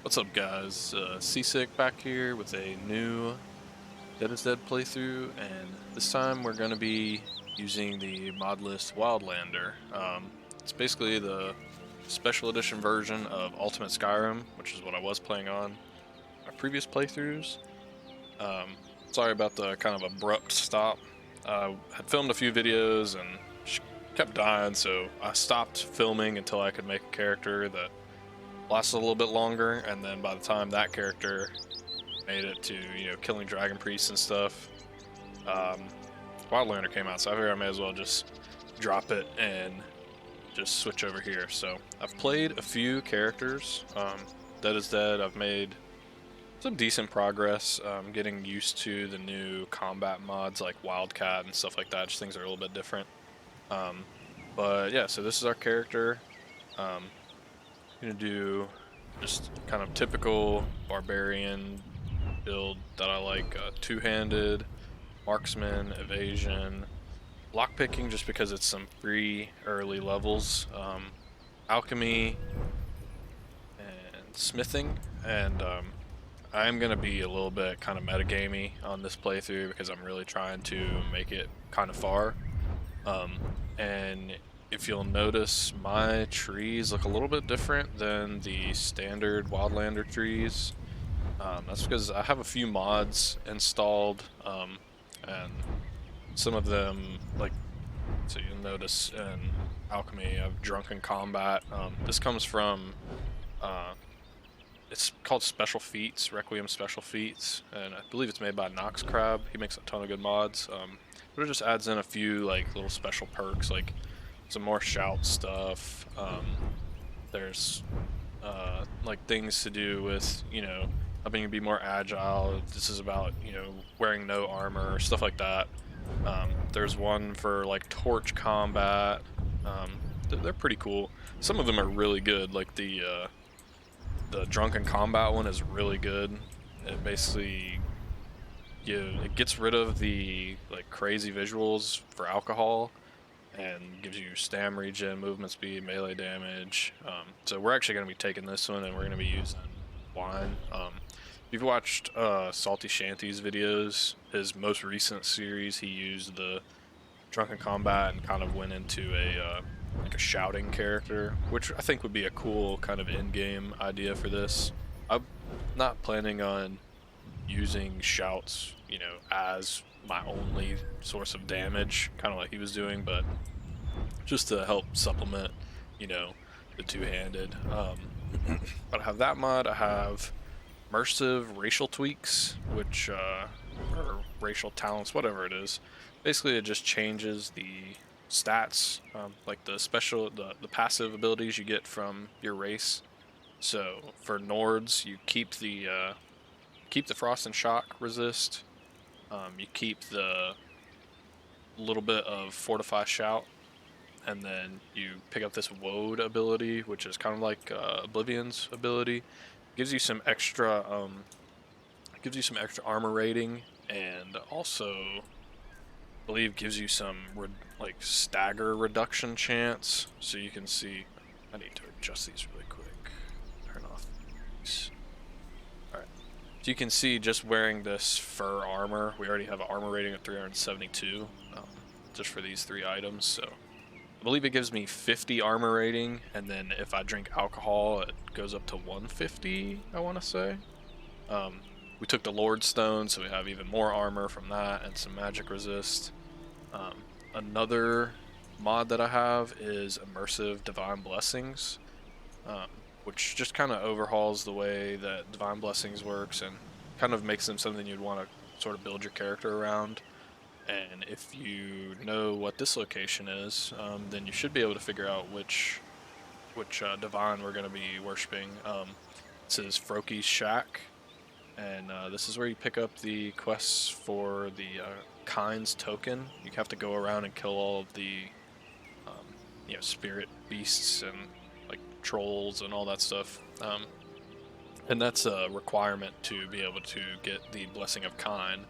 What's up, guys? Seasick back here with a new Dead is Dead playthrough, and this time we're going to be using the Modded Wildlander. It's basically the special edition version of Ultimate Skyrim, which is what I was playing on my previous playthroughs. Um, Sorry about the kind of abrupt stop. I had filmed a few videos and she kept dying, so I stopped filming until I could make a character that lasted a little bit longer, and then by the time that character made it to, killing dragon priests and stuff, um, Wildlander came out, so I figured I may as well just drop it and just switch over here. So I've played a few characters. Dead is Dead, I've made some decent progress, getting used to the new combat mods like Wildcat and stuff like that. Just things are a little bit different. But yeah, so this is our character. Gonna do just kind of typical barbarian build that I like. Two-handed, marksman, evasion, lockpicking just because it's some free early levels, alchemy, and smithing. And I'm gonna be a little bit kind of metagamey on this playthrough because I'm really trying to make it kind of far. And if you'll notice, my trees look a little bit different than the standard Wildlander trees. That's because I have a few mods installed, and some of them, like, so you'll notice in Alchemy, I have Drunken Combat. This comes from, it's called Special Feats, Requiem Special Feats, and I believe it's made by Nox Crab. He makes a ton of good mods, but it just adds in a few, like, little special perks, like some more shout stuff. There's like things to do with, helping you be more agile. This is about, wearing no armor, stuff like that. There's one for like torch combat. They're pretty cool. Some of them are really good, like the drunken combat one is really good. It basically it gets rid of the like crazy visuals for alcohol and gives you stam regen, movement speed, melee damage. So we're actually going to be taking this one and we're going to be using wine. If you've watched Salty Shanty's videos, his most recent series, he used the Drunken Combat and kind of went into a like a shouting character, which I think would be a cool kind of in-game idea for this. I'm not planning on using shouts, as my only source of damage, kind of like he was doing, but just to help supplement, the two-handed. But I have that mod. I have immersive racial tweaks, which or racial talents, whatever it is. Basically, it just changes the stats, like the passive abilities you get from your race. So for Nords, you keep the frost and shock resist. You keep the little bit of fortify shout, and then you pick up this woad ability, which is kind of like Oblivion's ability. Gives you some extra armor rating, and also I believe gives you some like stagger reduction chance. So you can see, I need to adjust these really quick. Turn off these. Alright. So you can see, just wearing this fur armor, we already have an armor rating of 372, just for these three items. So I believe it gives me 50 armor rating, and then if I drink alcohol, it goes up to 150, I want to say. We took the Lord Stone, so we have even more armor from that, and some magic resist. Another mod that I have is Immersive Divine Blessings, which just kind of overhauls the way that Divine Blessings works, and kind of makes them something you'd want to sort of build your character around. And if you know what this location is, then you should be able to figure out which divine we're going to be worshiping. This is Froki's Shack, and this is where you pick up the quests for the Kind's token. You have to go around and kill all of the spirit beasts and like trolls and all that stuff. And that's a requirement to be able to get the Blessing of Kind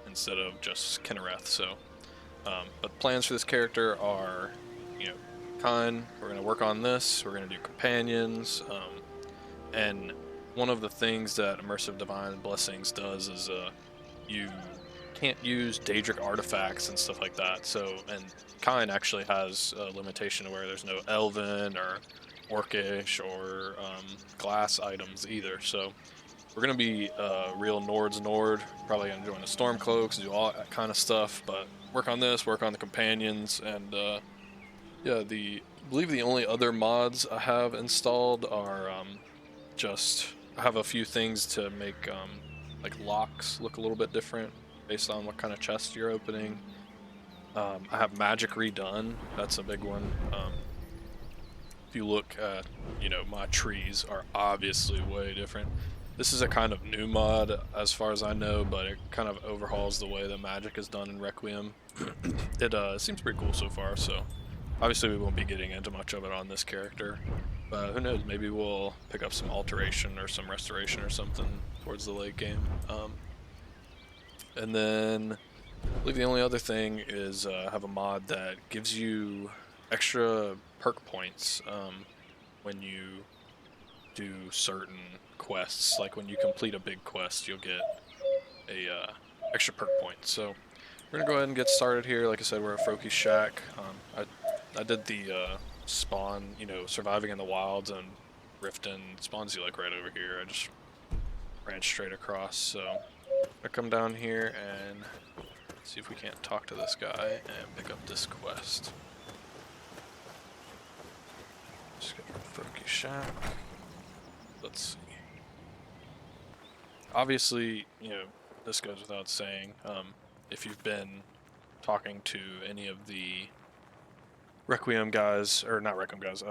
instead of just Kinnereth. So, but plans for this character are, Kind, we're going to work on this, we're going to do companions, and one of the things that Immersive Divine Blessings does is you can't use Daedric artifacts and stuff like that. So, and Kine actually has a limitation where there's no Elven or Orcish or glass items either. So we're gonna be real Nord's Nord. Probably gonna join the Stormcloaks, do all that kind of stuff. But work on this, work on the companions, and yeah, I believe the only other mods I have installed are just I have a few things to make like locks look a little bit different based on what kind of chest you're opening. I have magic redone. That's a big one. If you look at, you know, my trees are obviously way different. This is a kind of new mod as far as I know, but it kind of overhauls the way that magic is done in Requiem. It seems pretty cool so far, so obviously we won't be getting into much of it on this character. But who knows, maybe we'll pick up some alteration or some restoration or something towards the late game. And then I believe the only other thing is have a mod that gives you extra perk points when you do certain quests. Like when you complete a big quest, you'll get a extra perk point. So we're gonna go ahead and get started here. Like I said, we're at Froki's Shack. I did the spawn, you know, surviving in the wilds, and Riften spawns you like right over here. I just ran straight across. So I come down here and see if we can't talk to this guy and pick up this quest. Just get from Froki's Shack. Let's see. Obviously, you know, this goes without saying. If you've been talking to any of the Requiem guys, or not Requiem guys,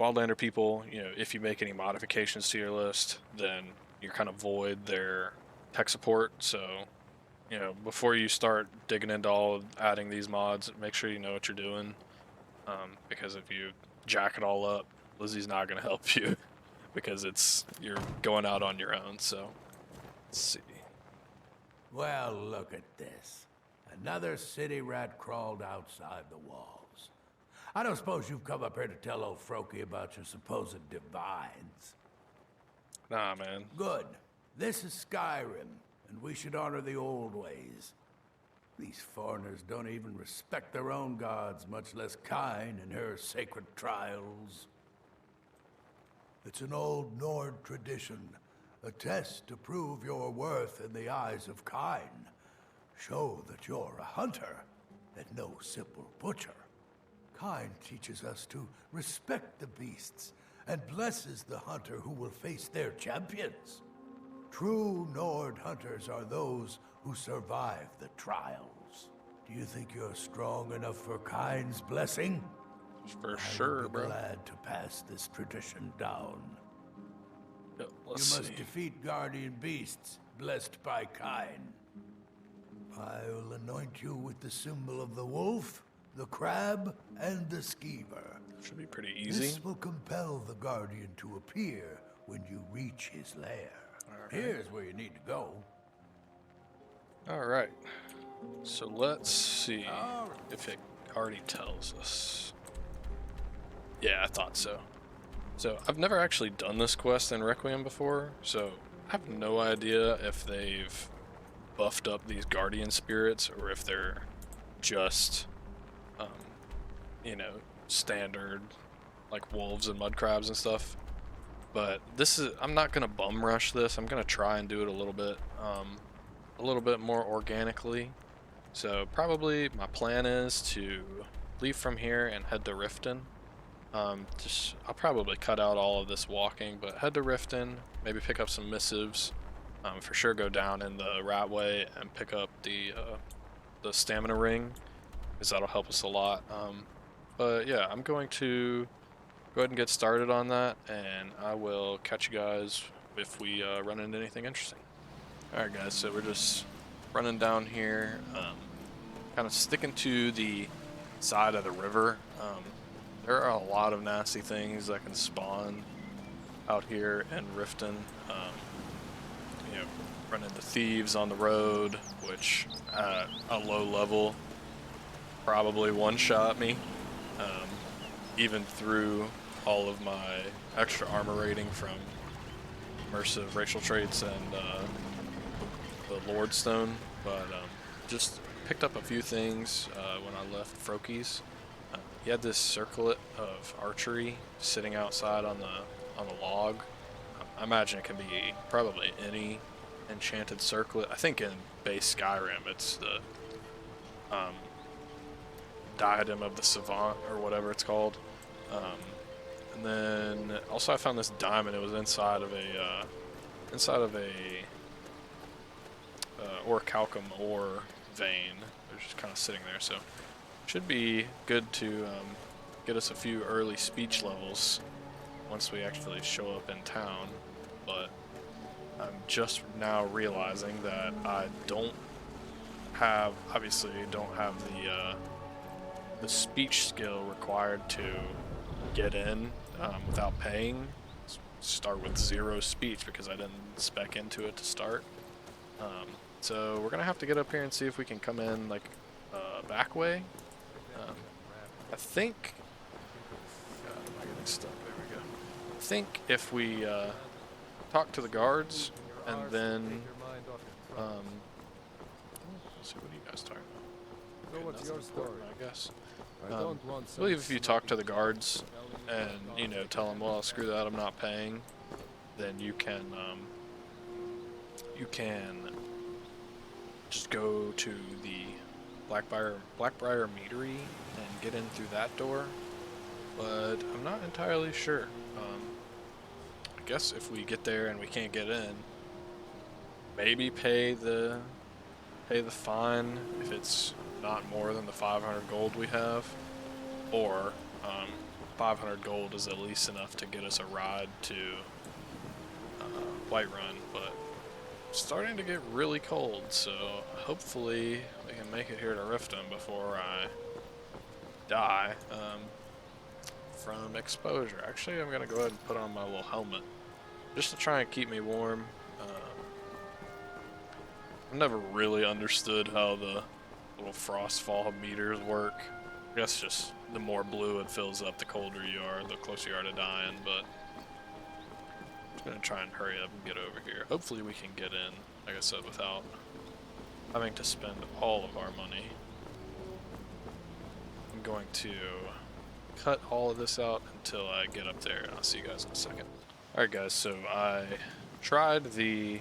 Wildlander people, you know, if you make any modifications to your list, then you're kind of void their tech support. So, you know, before you start digging into all of adding these mods, make sure you know what you're doing. Because if you jack it all up, Lizzie's not going to help you because you're going out on your own. So, let's see. Well, look at this. Another city rat crawled outside the walls. I don't suppose you've come up here to tell old Froki about your supposed divines. Nah, man. Good. This is Skyrim, and we should honor the old ways. These foreigners don't even respect their own gods, much less Kine and her sacred trials. It's an old Nord tradition, a test to prove your worth in the eyes of Kine. Show that you're a hunter, and no simple butcher. Kine teaches us to respect the beasts, and blesses the hunter who will face their champions. True Nord hunters are those who survive the trials. Do you think you're strong enough for Kine's blessing? For sure, I would be bro. glad to pass this tradition down. Yeah, You must defeat guardian beasts blessed by Kine. I'll anoint you with the symbol of the wolf, the crab, and the skeever. Should be pretty easy. This will compel the guardian to appear when you reach his lair. Alright. Here's where you need to go. Alright. So let's see if it already tells us. Yeah, I thought so. So I've never actually done this quest in Requiem before, so I have no idea if they've buffed up these guardian spirits or if they're just you know, standard like wolves and mud crabs and stuff. But I'm not gonna bum rush this. I'm gonna try and do it a little bit more organically. So probably my plan is to leave from here and head to Riften. I'll probably cut out all of this walking, but head to Riften, maybe pick up some missives. For sure go down in the Ratway and pick up the stamina ring, because that'll help us a lot. But yeah, I'm going to go ahead and get started on that, and I will catch you guys if we run into anything interesting. Alright guys, so we're just running down here, kind of sticking to the side of the river. There are a lot of nasty things that can spawn out here in Riften. You know, run into thieves on the road, which at a low level probably one-shot me. Even through all of my extra armor rating from immersive racial traits and the Lord Stone, but just picked up a few things when I left Frokies. He had this circlet of archery sitting outside on the log. I imagine it can be probably any enchanted circlet. I think in base Skyrim it's the diadem of the savant or whatever it's called. And then also I found this diamond. It was inside of a orichalcum ore vein. It was just kind of sitting there, so should be good to get us a few early speech levels once we actually show up in town. But I'm just now realizing that I obviously don't have the speech skill required to get in without paying. Start with 0 speech because I didn't spec into it to start. So we're gonna have to get up here and see if we can come in like back way. I think. Am I getting stuck? There we go. I think if we talk to the guards and then let's see, what are you guys talking about? So what's your story? I guess. I don't want I believe if you talk to the guards and tell them, well, screw that, I'm not paying, then you can just go to the Blackbriar Meadery and get in through that door. But I'm not entirely sure. I guess if we get there and we can't get in, maybe pay the fine if it's not more than the 500 gold we have, or 500 gold is at least enough to get us a ride to Whiterun. But it's starting to get really cold, so hopefully we can make it here to Riften before I die from exposure. Actually, I'm gonna go ahead and put on my little helmet just to try and keep me warm. I've never really understood how the little frostfall meters work. I guess just the more blue it fills up, the colder you are, the closer you are to dying, but I'm just gonna try and hurry up and get over here. Hopefully we can get in, like I said, without having to spend all of our money. I'm going to cut all of this out until I get up there, and I'll see you guys in a second. Alright guys, so I tried the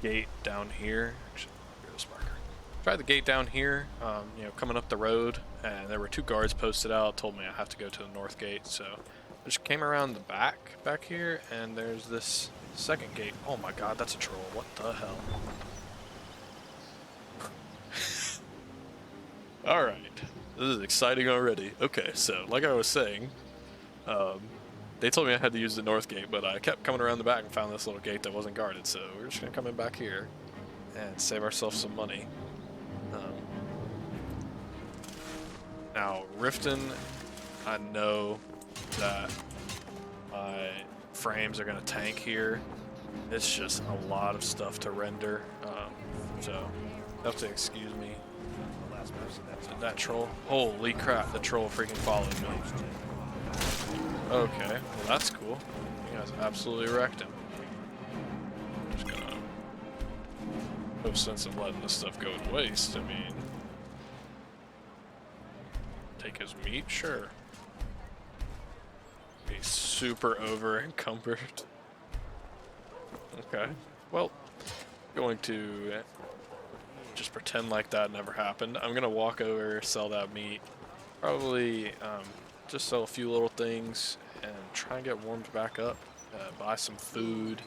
gate down here. Actually, here's this marker. Tried the gate down here, coming up the road, and there were 2 guards posted out, told me I have to go to the north gate, so I just came around the back here, and there's this second gate. Oh my god, that's a troll. What the hell? Alright, this is exciting already. Okay, so like I was saying, they told me I had to use the north gate, but I kept coming around the back and found this little gate that wasn't guarded, so we're just gonna come in back here and save ourselves some money. Now, Riften, I know that my frames are gonna tank here. It's just a lot of stuff to render, so you have to excuse me. That troll? Holy crap, the troll freaking followed me. Okay, well that's cool. You guys absolutely wrecked him. I'm just gonna... No sense of letting this stuff go to waste. I mean... Take his meat? Sure. He's super over encumbered. Okay. Well, going to just pretend like that never happened. I'm gonna walk over, sell that meat. Probably just sell a few little things and try and get warmed back up. Buy some food.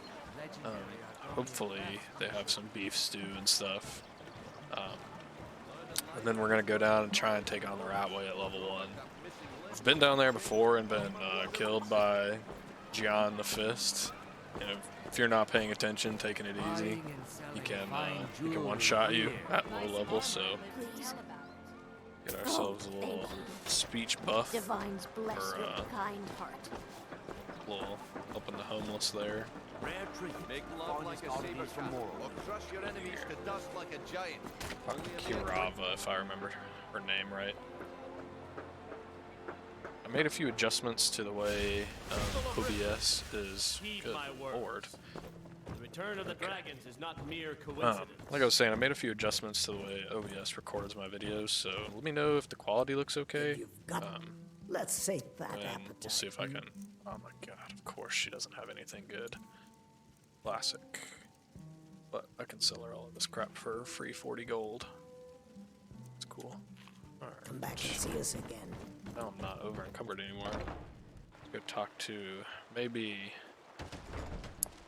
Hopefully they have some beef stew and stuff. And then we're gonna go down and try and take on the Ratway at level 1. I've been down there before and been killed by Gian the Fist. You know, if you're not paying attention, taking it easy, he can one-shot you at low level. So get ourselves a little speech buff Divine's blessed with for a kind heart. little helping the homeless there. Rare treat. Make love like a saber from Or crush your enemies to dust like a giant. Kirava, if I remember her name right. I'm made a few adjustments to the way OBS is. Good lord. The return of the dragons is not mere coincidence. Like I was saying, I made a few adjustments to the way OBS records my videos, so let me know if the quality looks okay. Let's sate that And appetite. we'll see if I can. Oh my god, of course she doesn't have anything good. Classic. But I can sell her all of this crap for free 40 gold. It's cool. Alright. Come back and see us again. Now I'm not over encumbered anymore. Let's go talk to maybe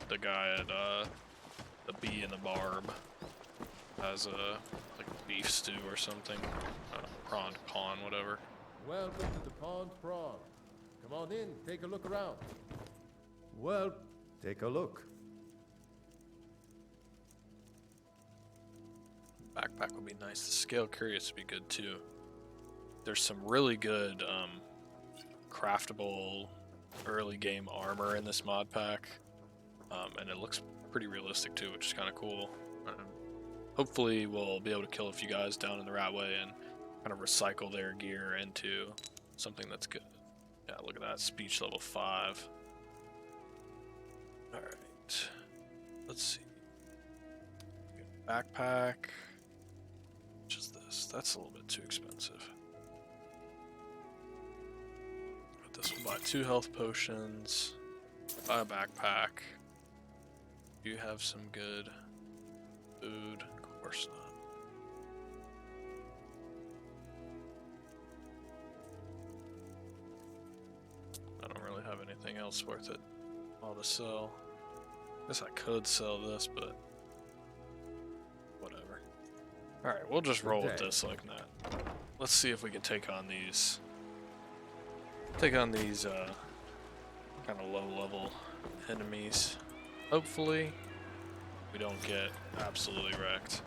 the guy at the Bee and the Barb. Has a like beef stew or something. Prawn pawn, whatever. Welcome to the Pond Prawn. Come on in, take a look around. Well, take a look. Backpack would be nice. The scale curious would be good too. There's some really good craftable early game armor in this mod pack, and it looks pretty realistic too, which is kind of cool. Hopefully we'll be able to kill a few guys down in the rat way and kind of recycle their gear into something that's good. Yeah, look at that, speech level 5. Alright, let's see. Backpack. Which is this? That's a little bit too expensive. But this will buy 2 health potions. Buy a backpack. Do you have some good food? Of course not. I don't really have anything else worth it all to sell. Guess I could sell this, but whatever. Alright, we'll just roll with this like that. Let's see if we can take on these kind of low level enemies. Hopefully we don't get absolutely wrecked.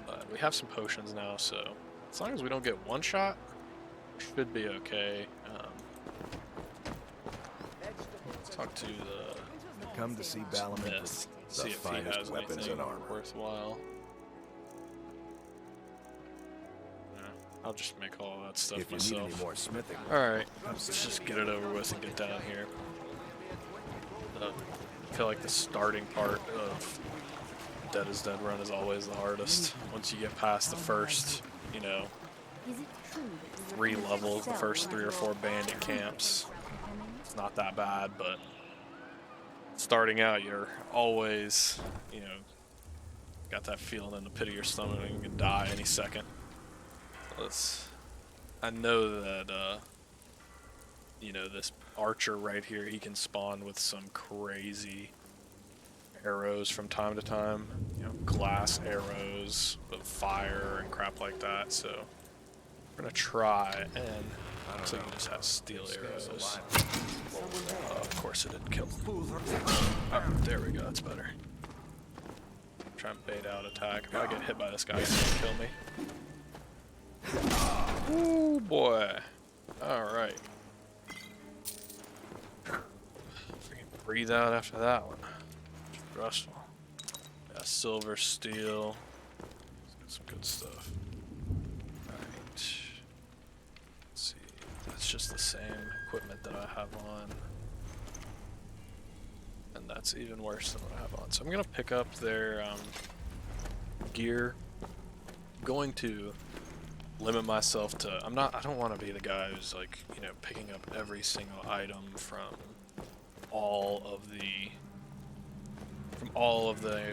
But we have some potions now, so as long as we don't get one shot, should be okay. Talk to the Come to see Balamith, Smith, the see if he finest has weapons anything and armor. worthwhile. Yeah, I'll just make all that stuff If you myself. need any more smithing, Alright, let's just get it over with and get down here. I feel like the starting part of Dead is Dead run is always the hardest. Once you get past the first, you know, Is it true that you 3 refuse levels, the to first sell 3 or one 4 of your bandit camps, companions? it's not that bad, but starting out, you're always, you know, got that feeling in the pit of your stomach and you can die any second. I know that, you know, this archer right here, he can spawn with some crazy arrows from time to time. You know, glass arrows with fire and crap like that, so we're gonna try and looks like he just has steel arrows. Of course it didn't kill him. Oh, there we go, that's better. Try and bait out attack. If I get hit by this guy, he's gonna kill me. Ooh boy. Alright. Freaking breathe out after that one. Rustful. Yeah, silver, steel. Let's get some good stuff. Alright. Let's see. That's just the same equipment that I have on. And that's even worse than what I have on. So I'm gonna pick up their gear. I'm going to limit myself to I don't want to be the guy who's like, you know, picking up every single item from all of the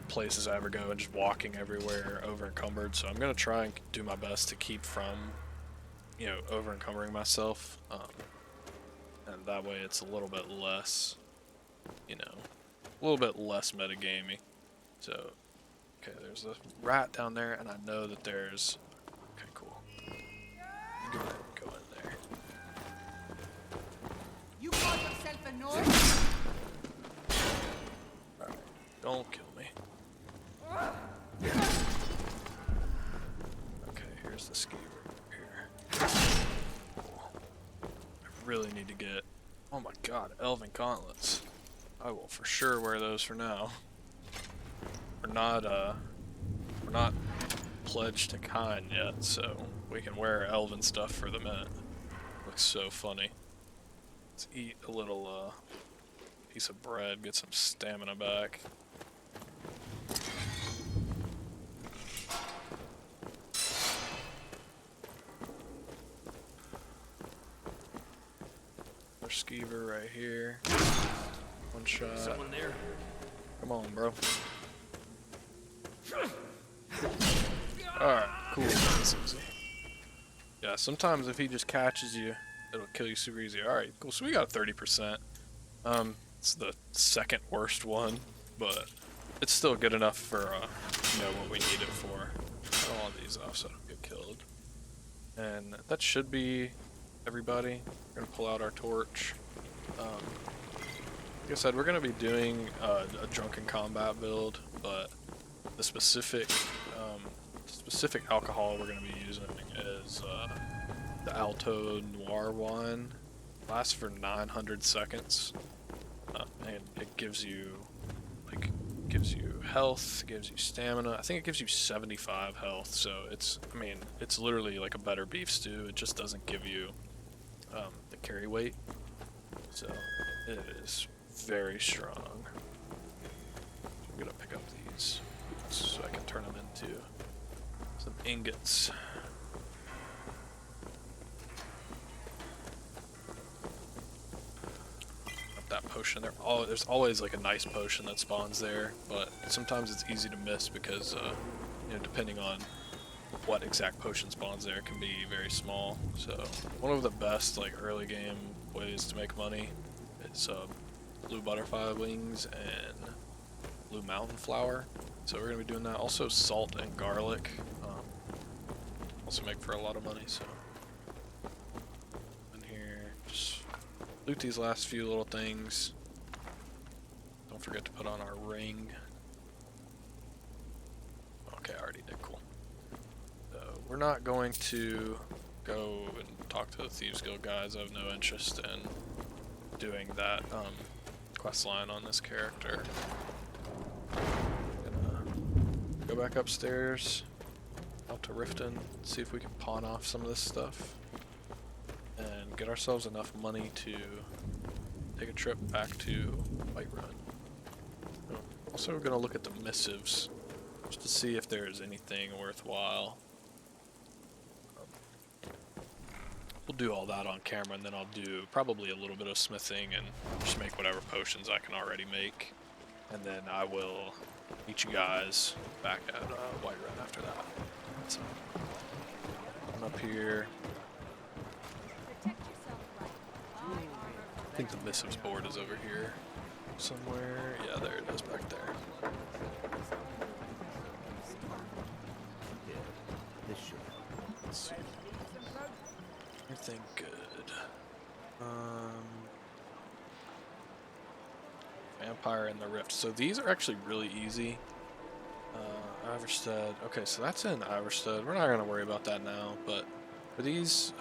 places I ever go and just walking everywhere over encumbered. So I'm gonna try and do my best to keep from, you know, over encumbering myself, and that way it's a little bit less, you know, a little bit less metagamey. So okay, there's a rat down there, and I know that there's okay, cool. Go ahead and go in there. You call yourself a Norse? Alright, don't kill me. Okay, here's the ski here. Cool. I really need to get, oh my god, elven gauntlets. I will for sure wear those for now. We're not pledged to kind yet, so we can wear elven stuff for the minute. Looks so funny. Let's eat a little piece of bread, get some stamina back. Another skeever right here. One shot. Someone there. Come on, bro. Alright, cool. That's easy. Yeah, sometimes if he just catches you, it'll kill you super easy. Alright, cool. So we got 30%. It's the second worst one, but it's still good enough for, you know, what we need it for. Cut all of these off so I don't get killed. And that should be everybody. We're gonna pull out our torch. Like I said, we're gonna be doing a drunken combat build, but the specific alcohol we're gonna be using is the Alto Noir wine. Lasts for 900 seconds, and it gives you health, gives you stamina. I think it gives you 75 health. So I mean, it's literally like a better beef stew. It just doesn't give you the carry weight. So it is very strong. I'm gonna pick up these so I can turn them into some ingots. Up that potion there. Oh, there's always like a nice potion that spawns there, but sometimes it's easy to miss because you know, depending on what exact potion spawns there, it can be very small. So one of the best like early game ways to make money is blue butterfly wings and blue mountain flower. So we're gonna be doing that. Also salt and garlic. Also make for a lot of money. So in here, just loot these last few little things. Don't forget to put on our ring. Okay, I already did. Cool. So we're not going to go and talk to the Thieves Guild guys. I have no interest in doing that quest line on this character. Gonna go back upstairs, out to Riften, see if we can pawn off some of this stuff, and get ourselves enough money to take a trip back to Whiterun. Also, we're gonna look at the missives just to see if there's anything worthwhile. We'll do all that on camera, and then I'll do probably a little bit of smithing and just make whatever potions I can already make. And then I will meet you guys back at Whiterun after that. So, I'm up here. I think the missives board is over here somewhere. Yeah, there it is back there. Let's see. Everything good. Vampire in the Rift. So these are actually really easy. Iverstead. Okay, so that's in Iverstead. We're not going to worry about that now, but for these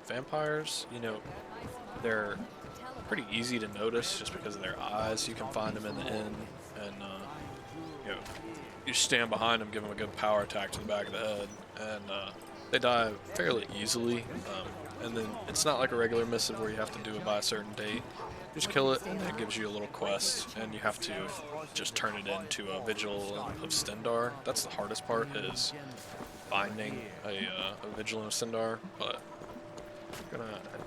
vampires, you know, they're pretty easy to notice just because of their eyes. You can find them in the inn, and you know, you stand behind them, give them a good power attack to the back of the head, and they die fairly easily. And then it's not like a regular missive where you have to do it by a certain date. You just kill it, and it gives you a little quest, and you have to just turn it into a Vigil of Stendarr. That's the hardest part, is finding a Vigil of Stendarr. But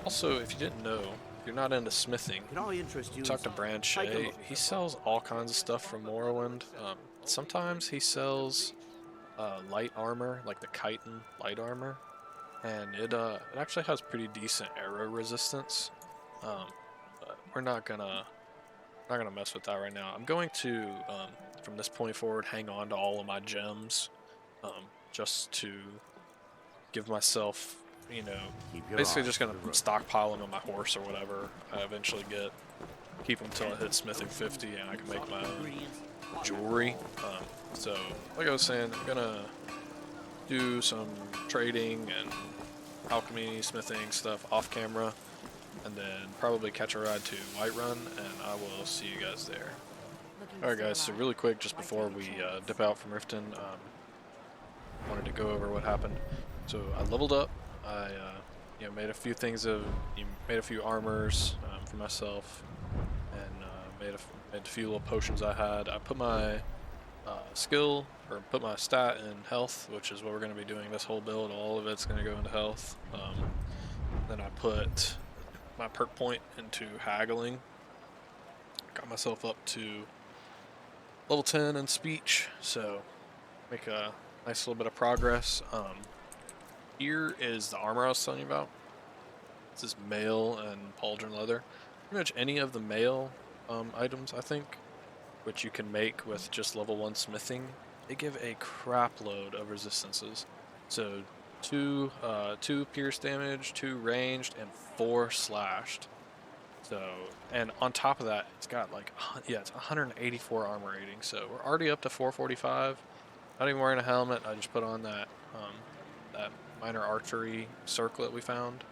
also, if you didn't know, if you're not into smithing, talk to Brand Shea. He sells all kinds of stuff from Morrowind. Sometimes he sells light armor, like the chitin light armor, and it actually has pretty decent arrow resistance. But we're not gonna mess with that right now. I'm going to from this point forward hang on to all of my gems, just to give myself, you know, basically just gonna stockpile them on my horse or whatever I eventually get. Keep them until I hit smithing 50 and I can make my own jewelry. So like I was saying, I'm gonna do some trading and alchemy, smithing stuff off camera, and then probably catch a ride to Whiterun, and I will see you guys there. Alright guys, so really quick, just before we dip out from Riften, wanted to go over what happened. So I leveled up, I made a few things made a few armors for myself, and made a few little potions I had. I put my skill, or put my stat in health, which is what we're going to be doing this whole build. All of it's going to go into health. Then I put my perk point into haggling. Got myself up to level 10 in speech, so make a nice little bit of progress. Here is the armor I was telling you about. This is mail and pauldron leather. Pretty much any of the mail items, I think, which you can make with just level 1 smithing, they give a crap load of resistances. So 2 pierce damage, 2 ranged, and 4 slashed. So, and on top of that, it's got like, yeah, it's 184 armor rating. So we're already up to 445. Not even wearing a helmet. I just put on that that minor archery circlet we found.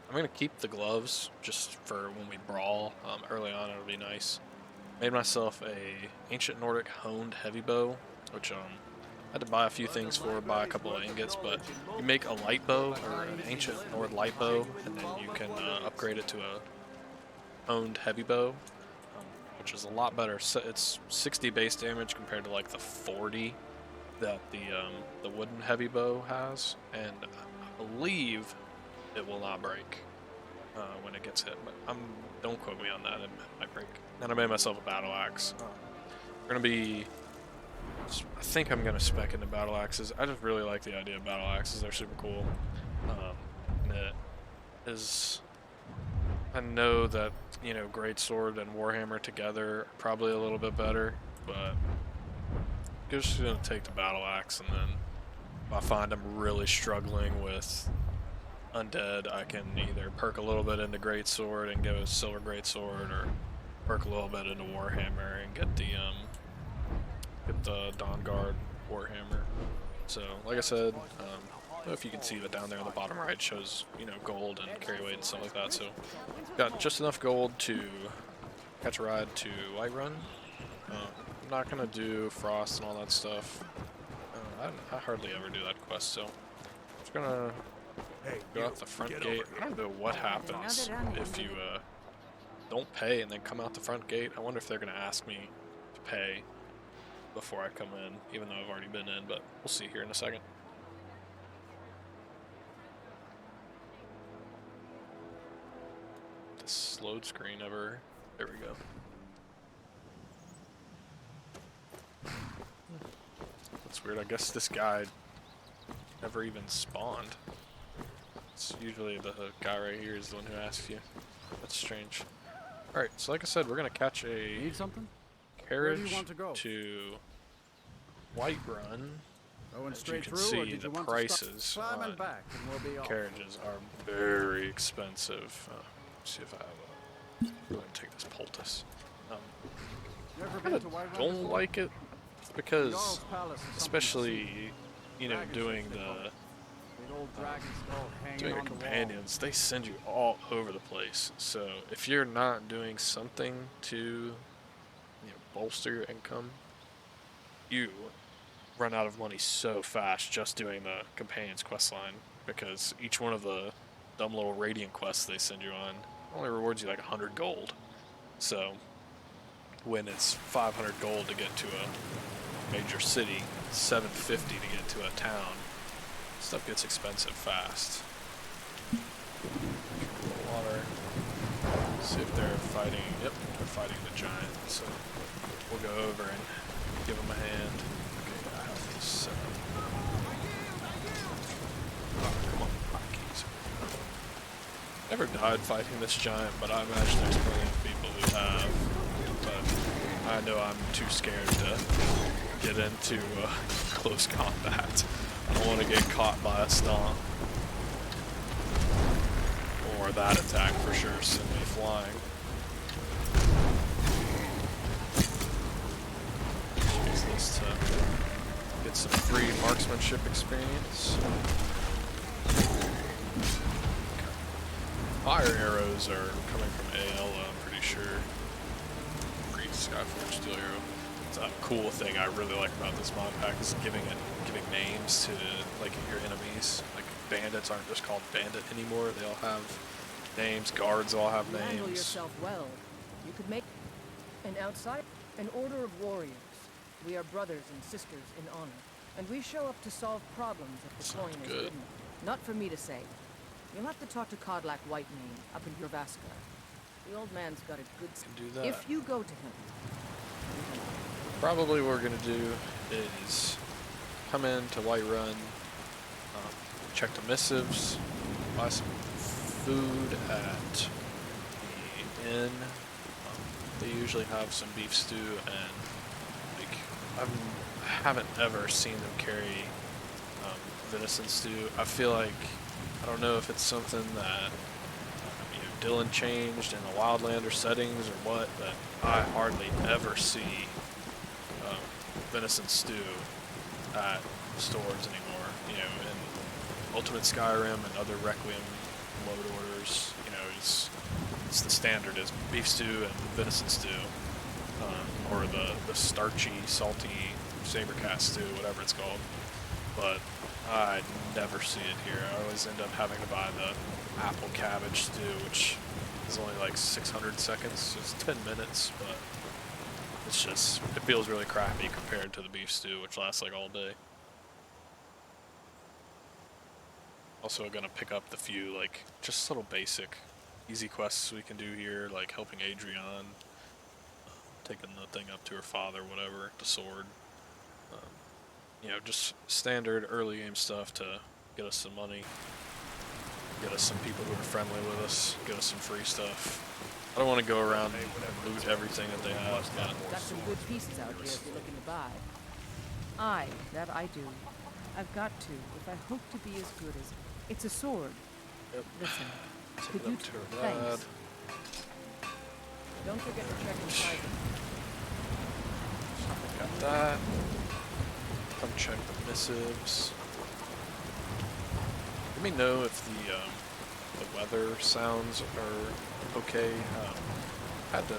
I'm gonna keep the gloves just for when we brawl. Early on, it'll be nice. Made myself a ancient Nordic honed heavy bow, which I had to buy a few things for, buy a couple of ingots, but you make a light bow, or an ancient Nord light bow, and then you can upgrade it to a honed heavy bow, which is a lot better. So it's 60 base damage compared to like the 40 that the wooden heavy bow has, and I believe it will not break when it gets hit, but don't quote me on that, it might break. And I made myself a battle axe. We're gonna be, I think I'm gonna spec into battle axes. I just really like the idea of battle axes. They're super cool. And it is, I know that, greatsword and warhammer together are probably a little bit better, but I'm just gonna take the battle axe, and then if I find I'm really struggling with undead, I can either perk a little bit into greatsword and get a silver greatsword, or perk a little bit into warhammer and get the Dawn Guard warhammer. So, like I said, I don't know if you can see, but down there on the bottom right shows, gold and carry weight and stuff like that. So, got just enough gold to catch a ride to Whiterun. I'm not gonna do frost and all that stuff. I hardly ever do that quest, so I'm just gonna go out the front gate. I don't know what happens if you don't pay and then come out the front gate. I wonder if they're gonna ask me to pay before I come in, even though I've already been in, but we'll see here in a second. This load screen ever. There we go. That's weird. I guess this guy never even spawned. It's usually the guy right here is the one who asks you. That's strange. Alright, so like I said, we're gonna catch a Need something? carriage want to go? to Whiterun. Going As you straight can through, or see, did the you want prices to stop? Climb on back and we'll be off. carriages are very expensive. Let's see if I have a... Go ahead and take this poultice. Never I been to Whiterun don't before? like it The because, Jarl's Palace is something to see. especially, Dragons, doing as they call the it. Big old dragon skull hanging doing your on the wall. companions, they send you all over the place. So if you're not doing something to, bolster your income, you run out of money so fast just doing the companions quest line, because each one of the dumb little radiant quests they send you on only rewards you like 100 gold. So when it's 500 gold to get to a major city, 750 to get to a town, stuff gets expensive fast. Water. See if they're fighting. Yep, they're fighting the giant. So we'll go over and give them a hand. Okay, I have this set up. Oh, come on, hotkeys. Never died fighting this giant, but I imagine there's plenty of people who have. But I know I'm too scared to get into close combat. I don't want to get caught by a stomp. Or that attack for sure, send me flying. Use this to get some free marksmanship experience. Fire arrows are coming from AL, I'm pretty sure. Free Skyforge Steel Arrow. It's a cool thing I really like about this mod pack is giving names to like your enemies. Like bandits aren't just called bandit anymore. They all have names. Guards all have You handle names. yourself well. You could make an outside, an order of warriors. We are brothers and sisters in honor, and we show up to solve problems if the Sounds coin is good. good enough. Not for me to say. You'll have to talk to Kodlak Whitemane up in Gravaska. The old man's got a good. Can do that. If you go to him. Probably what we're gonna do is come into Whiterun, check the missives, buy some food at the inn. They usually have some beef stew, and like I haven't ever seen them carry venison stew. I feel like I don't know if it's something that Dylan changed in the Wildlander settings or what, but I hardly ever see venison stew at stores anymore. In Ultimate Skyrim and other Requiem load orders, it's the standard is beef stew and venison stew, or the starchy, salty sabercat stew, whatever it's called. But I never see it here. I always end up having to buy the apple cabbage stew, which is only like 600 seconds, so it's 10 minutes, but it feels really crappy compared to the beef stew, which lasts like all day. Also gonna pick up the few, like, just little basic, easy quests we can do here, like helping Adrienne, taking the thing up to her father, whatever, the sword. Just standard early game stuff to get us some money, get us some people who are friendly with us, get us some free stuff. I don't want to go around and loot everything that they have, but Got some good pieces out here if you're looking to buy. That I do. I've got to, if I hope to be as good as... It's a sword. Yep. Listen, Take could it you... up to her Thanks. dad. Don't forget to check inside. Got that. Come check the missives. Let me know if the weather sounds are okay. I had to,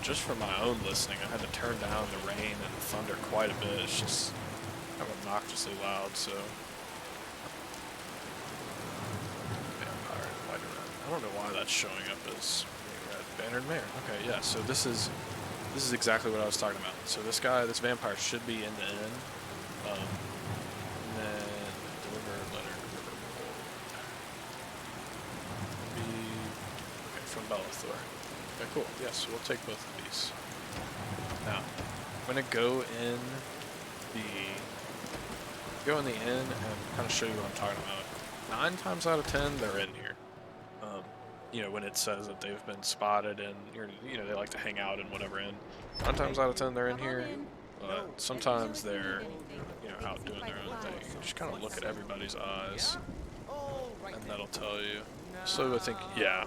just for my own listening, I had to turn down the rain and thunder quite a bit. It's just kind of obnoxiously loud, so. Vampire and Whiterun. I don't know why that's showing up as Bannered Mare. Okay, yeah, so this is exactly what I was talking about. So this vampire should be in the inn. And then deliver letter. Okay, from Bellathor. Okay, cool. Yes, we'll take both of these. Now, I'm gonna go in the inn and kind of show you what I'm talking about. 9 times out of 10, they're in here. When it says that they've been spotted and they like to hang out in whatever inn. 9 times out of 10, they're in here. But sometimes they're, out doing their own thing. Just kind of look at everybody's eyes, and that'll tell you. So I think, yeah,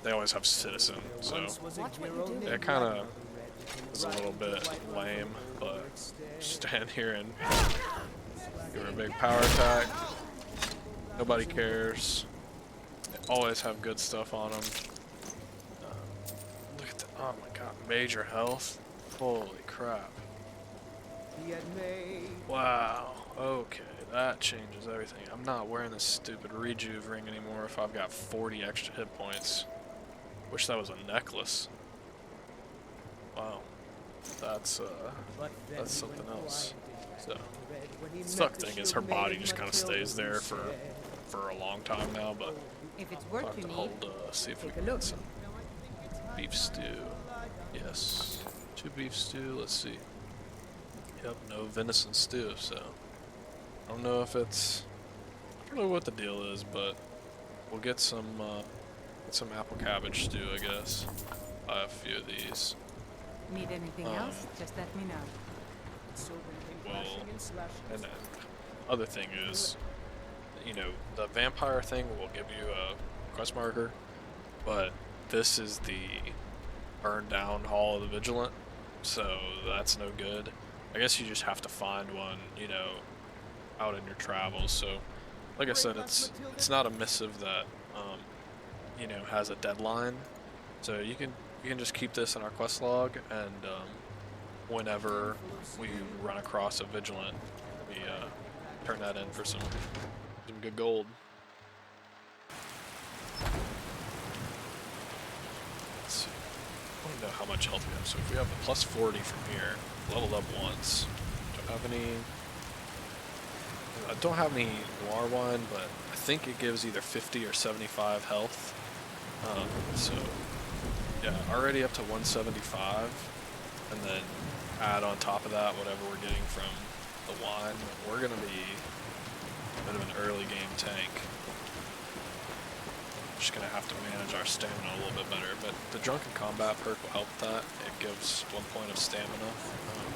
they always have citizen, so it kind of is a little bit lame, but stand here and give her a big power attack. Nobody cares. They always have good stuff on them. Look at oh my god, major health. Holy crap. Wow, okay, that changes everything. I'm not wearing this stupid rejuve ring anymore if I've got 40 extra hit points. Wish that was a necklace. Wow, that's something else. So, the suck thing is her body just kind of stays there for a long time now, but If it's I'll work have you to need, hold, see if we can get some beef stew. Yes, 2 beef stew, let's see. Yep, no venison stew, so I don't know if I don't know what the deal is, but we'll get some apple cabbage stew, I guess. Buy a few of these. need anything else, just let me know. Well, and the other thing is, the vampire thing will give you a quest marker, but this is the burned down Hall of the Vigilant, so that's no good. I guess you just have to find one, out in your travels. So, like I said, it's not a missive that, has a deadline. So you can just keep this in our quest log, and whenever we run across a Vigilant, we turn that in for some good gold. don't even know how much health we have. So if we have a plus 40 from here, leveled up once. I don't have any noir wine, but I think it gives either 50 or 75 health. So yeah, already up to 175, and then add on top of that whatever we're getting from the wine. We're gonna be a bit of an early game tank. Just gonna have to manage our stamina a little bit better, but the drunken combat perk will help with that. It gives 1 point of stamina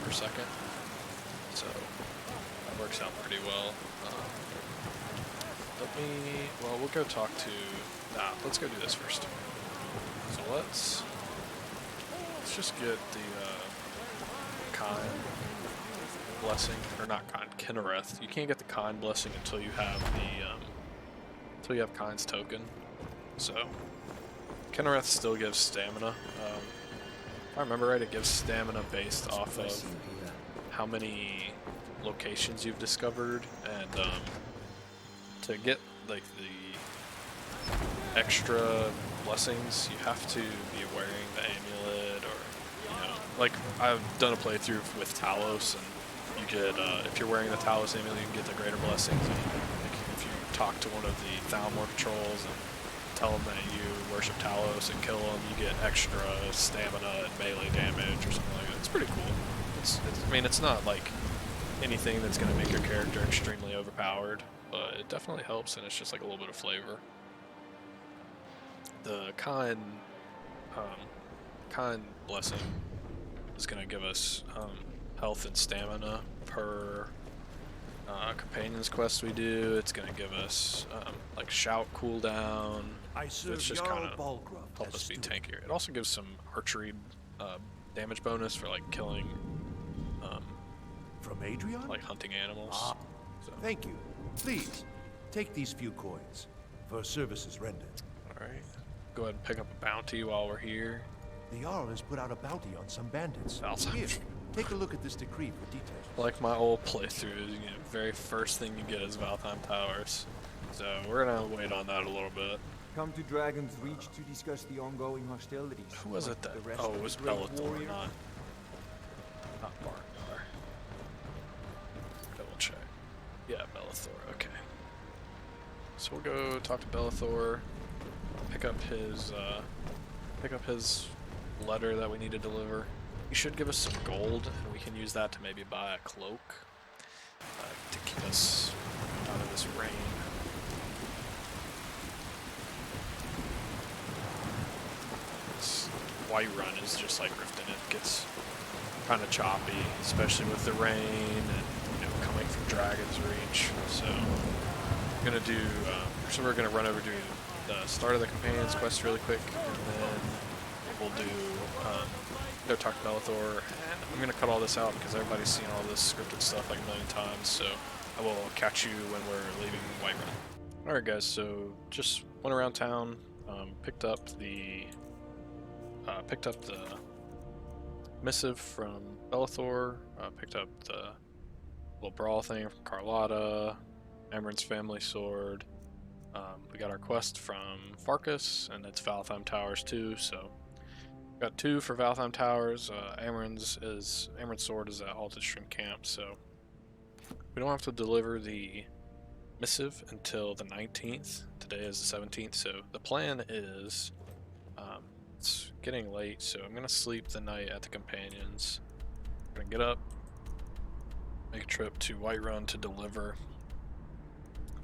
per second, so that works out pretty well. Well, we'll go talk to, let's go do this first. So let's just get the kind blessing, or not kind, Kinnereth. You can't get the kind blessing until you have Kind's token. So Kinnereth still gives stamina. If I remember right, it gives stamina based off of how many locations you've discovered, and to get like the extra blessings, you have to be wearing the amulet, or like I've done a playthrough with Talos, and you get if you're wearing the Talos amulet, you can get the greater blessings. And like, if you talk to one of the Thalmor patrols and tell them that you worship Talos and kill them, you get extra stamina and melee damage or something like that. It's pretty cool. I mean, it's not like anything that's going to make your character extremely overpowered, but it definitely helps, and it's just like a little bit of flavor. The kind blessing is going to give us health and stamina per companions quest we do. It's going to give us like shout cooldown. It's just kind of help us be tankier. It also gives some archery damage bonus for like killing From Adrian? like hunting animals. So. Thank you. Please, take these few coins for services rendered. Alright. Go ahead and pick up a bounty while we're here. The Jarl has put out a bounty on some bandits. Here, take a look at this decree for details. Like my old playthrough, very first thing you get is Valheim Towers. So we're gonna wait on that a little bit. Come to Dragon's Reach to discuss the ongoing hostilities. Who was it that? Oh, it was Bellator, not Bargnar. Double check. Yeah, Bellator. Okay. So we'll go talk to Bellator. Pick up his letter that we need to deliver. He should give us some gold, and we can use that to maybe buy a cloak to keep us out of this rain. This Whiterun is just like Riften. It gets kind of choppy, especially with the rain and coming from Dragon's Reach. So we're gonna run over to the start of the companions quest really quick, and then we'll do go talk to Bellator, and I'm gonna cut all this out because everybody's seen all this scripted stuff like a million times. So I will catch you when we're leaving Whiterun. All right, guys. So just went around town, picked up the missive from Bellator, picked up the little brawl thing from Carlotta, Emran's family sword. We got our quest from Farkas, and it's Valheim Towers too, so got 2 for Valheim Towers. Emran's sword is at Halted Stream Camp, so we don't have to deliver the missive until the 19th. Today is the 17th, so the plan is it's getting late, so I'm gonna sleep the night at the companions. I'm gonna get up, make a trip to Whiterun to deliver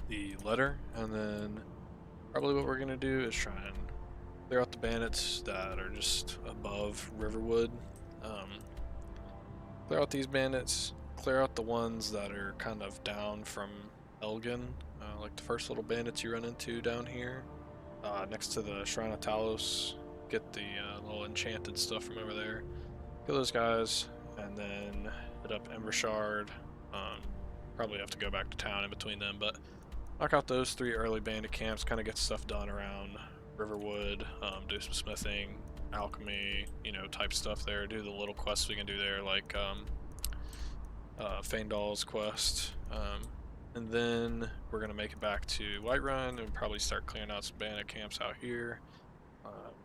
the letter, and then probably what we're gonna do is try and clear out the bandits that are just above Riverwood. Clear out these bandits, clear out the ones that are kind of down from Elgin, like the first little bandits you run into down here, next to the Shrine of Talos. Get the little enchanted stuff from over there, kill those guys, and then hit up Embershard. Probably have to go back to town in between them, but knock out those 3 early bandit camps, kind of get stuff done around Riverwood, do some smithing, alchemy, type stuff there, do the little quests we can do there, like Feindal's quest, and then we're going to make it back to Whiterun and probably start clearing out some bandit camps out here.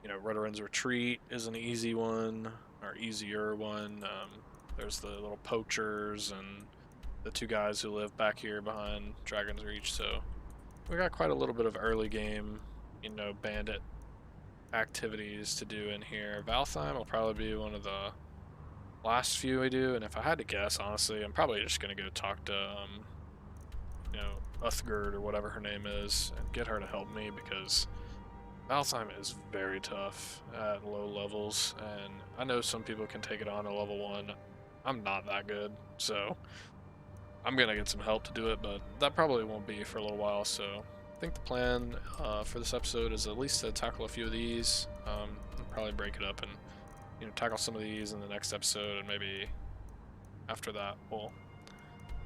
you know, Redoran's Retreat is an easy one, or easier one. There's the little poachers and the two guys who live back here behind Dragon's Reach, so we got quite a little bit of early game, you know, bandit activities to do in here. Valtheim will probably be one of the last few we do, and if I had to guess, honestly, I'm probably just gonna go talk to, you know, Uthgerd or whatever her name is, and get her to help me, because Valtheim is very tough at low levels, and I know some people can take it on at level 1. I'm not that good, so I'm gonna get some help to do it, but that probably won't be for a little while, so I think the plan for this episode is at least to tackle a few of these, and probably break it up and, you know, tackle some of these in the next episode, and maybe after that we'll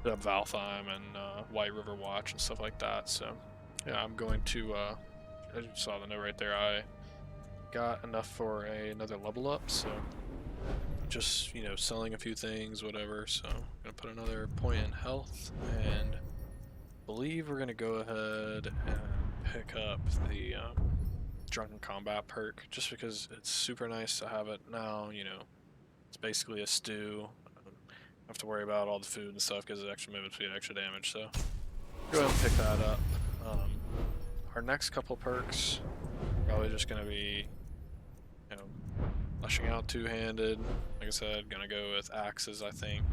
hit up Valtheim and White River Watch and stuff like that. So yeah, I'm going to, as you saw the note right there, I got enough for another level up, so just, you know, selling a few things, whatever. So I'm gonna put another point in health, and believe we're gonna go ahead and pick up the Drunken Combat perk, just because it's super nice to have it now. You know, it's basically a stew. Don't have to worry about all the food and stuff because it's extra movement speed, extra damage. So go ahead and pick that up. Our next couple perks probably just gonna be, you know, fleshing out two-handed. Like I said, gonna go with axes, I think.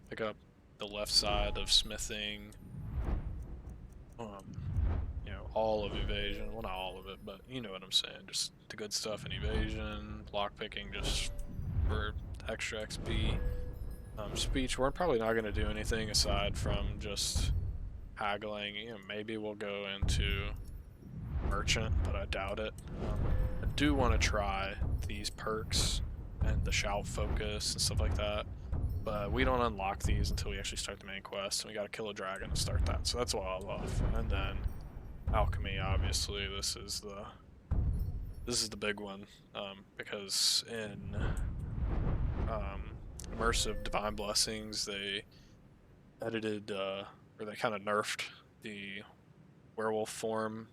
Pick up the left side of smithing. You know, all of evasion. Well, not all of it, but you know what I'm saying. Just the good stuff in evasion. Lockpicking just for extra XP. Speech, we're probably not gonna do anything aside from just haggling. You know, maybe we'll go into merchant, but I doubt it. I do want to try these perks and the shout focus and stuff like that, but we don't unlock these until we actually start the main quest, and we gotta kill a dragon to start that, so that's all off. And then alchemy, obviously, this is the big one, because in immersive divine blessings they edited, or they kind of nerfed the werewolf form.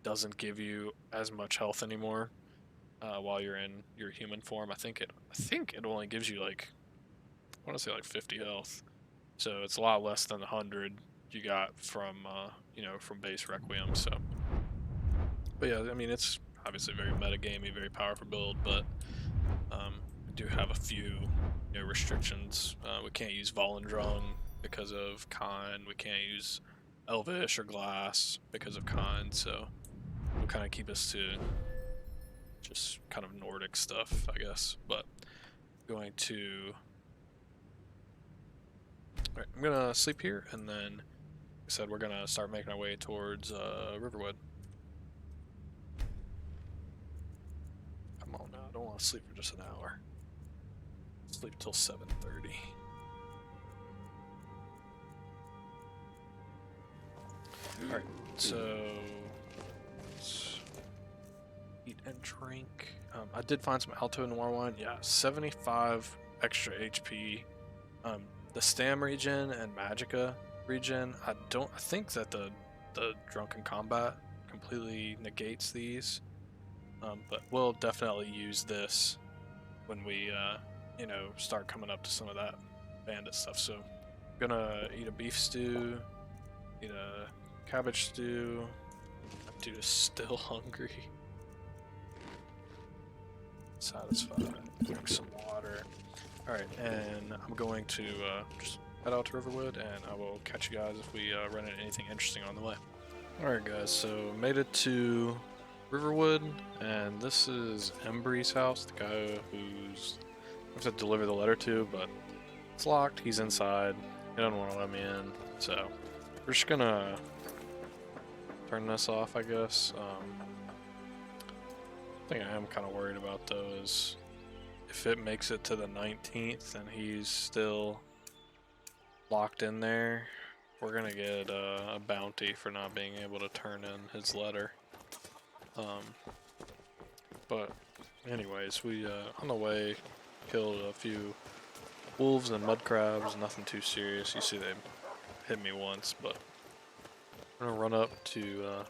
Doesn't give you as much health anymore while you're in your human form. I think it only gives you, like, I want to say like 50 health, so it's a lot less than the 100 you got from you know, from base Requiem. So, but yeah, I mean, it's obviously very metagamey, very powerful build, but we do have a few, you know, restrictions. We can't use Volendrung because of Kine. We can't use Elvish or Glass because of Kine, so it'll kind of keep us to just kind of Nordic stuff, I guess. But going to, alright, I'm gonna sleep here, and then, like I said, we're gonna start making our way towards Riverwood. Come on now, I don't want to sleep for just an hour. Sleep till 7:30. Alright, so let's eat and drink. I did find some Alto Noir wine. Yeah, 75 extra HP. The Stam regen and Magicka regen, I think that the Drunken Combat completely negates these. But we'll definitely use this when we you know, start coming up to some of that bandit stuff. So I'm gonna eat a beef stew, eat a cabbage stew. That dude is still hungry. Satisfied. Drink some water. Alright, and I'm going to just head out to Riverwood, and I will catch you guys if we run into anything interesting on the way. Alright guys, so made it to Riverwood, and this is Embry's house, the guy who's I have to deliver the letter to, but it's locked. He's inside. He doesn't want to let me in, so we're just gonna turn this off, I guess. Thing I am kind of worried about though is if it makes it to the 19th and he's still locked in there, we're gonna get a bounty for not being able to turn in his letter. But anyways, we on the way killed a few wolves and mud crabs, nothing too serious. You see they hit me once, but I'm gonna run up to